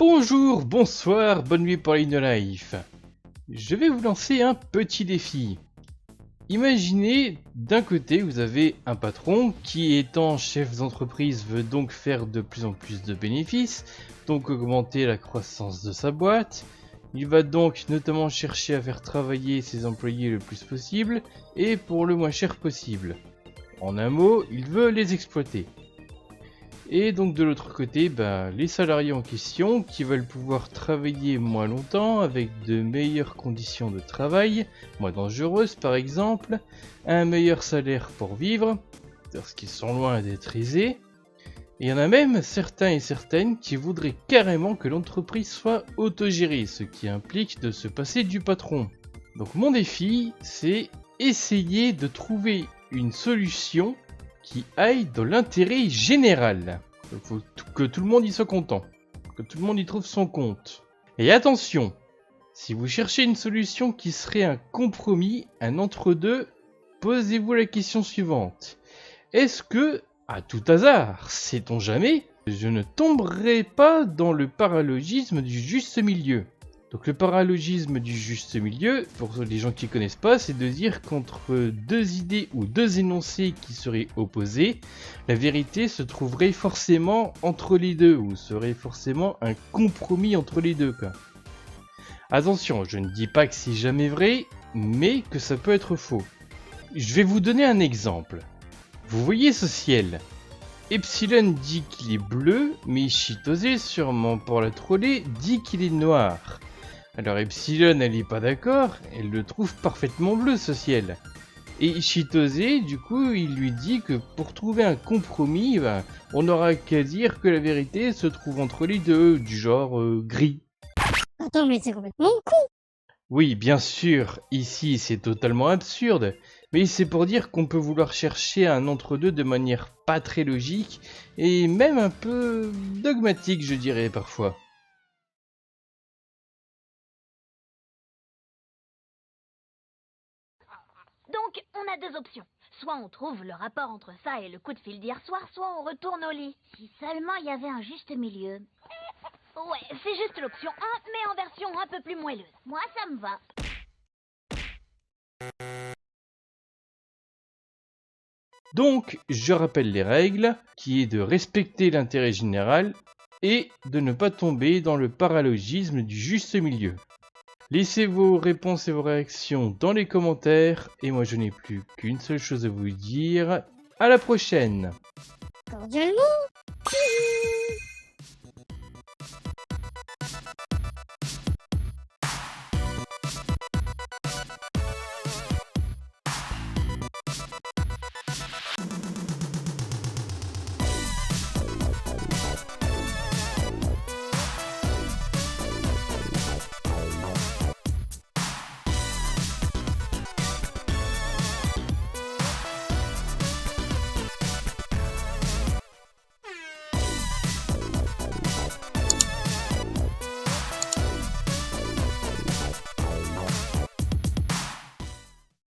Bonjour, bonsoir, bonne nuit pour In Life. Je vais vous lancer un petit défi. Imaginez, d'un côté, vous avez un patron qui, étant chef d'entreprise, veut donc faire de plus en plus de bénéfices, donc augmenter la croissance de sa boîte. Il va donc notamment chercher à faire travailler ses employés le plus possible et pour le moins cher possible. En un mot, il veut les exploiter. Et donc de l'autre côté, les salariés en question qui veulent pouvoir travailler moins longtemps avec de meilleures conditions de travail, moins dangereuses par exemple, un meilleur salaire pour vivre, parce qu'ils sont loin d'être aisés. Et il y en a même certains et certaines qui voudraient carrément que l'entreprise soit autogérée, ce qui implique de se passer du patron. Donc mon défi, c'est essayer de trouver une solution qui aille dans l'intérêt général. Il faut que tout le monde y soit content, que tout le monde y trouve son compte. Et attention, si vous cherchez une solution qui serait un compromis, un entre-deux, posez-vous la question suivante. Est-ce que, à tout hasard, sait-on jamais, je ne tomberai pas dans le paralogisme du juste milieu ? Donc le paralogisme du juste milieu, pour les gens qui ne connaissent pas, c'est de dire qu'entre deux idées ou deux énoncés qui seraient opposés, la vérité se trouverait forcément entre les deux, ou serait forcément un compromis entre les deux, quoi. Attention, je ne dis pas que c'est jamais vrai, mais que ça peut être faux. Je vais vous donner un exemple. Vous voyez ce ciel ? Epsilon dit qu'il est bleu, mais Chitose, sûrement pour la troller, dit qu'il est noir. Alors Epsilon, elle est pas d'accord, elle le trouve parfaitement bleu ce ciel. Et Chitose, du coup, il lui dit que pour trouver un compromis, on n'aura qu'à dire que la vérité se trouve entre les deux, du genre gris. Attends, mais c'est complètement con. Oui, bien sûr, ici c'est totalement absurde, mais c'est pour dire qu'on peut vouloir chercher un entre-deux de manière pas très logique, et même un peu dogmatique, je dirais parfois. Donc, on a deux options. Soit on trouve le rapport entre ça et le coup de fil d'hier soir, soit on retourne au lit. Si seulement il y avait un juste milieu. Ouais, c'est juste l'option 1, mais en version un peu plus moelleuse. Moi, ça me va. Donc, je rappelle les règles, qui est de respecter l'intérêt général et de ne pas tomber dans le paralogisme du juste milieu. Laissez vos réponses et vos réactions dans les commentaires, et moi je n'ai plus qu'une seule chose à vous dire, à la prochaine! Cordialement.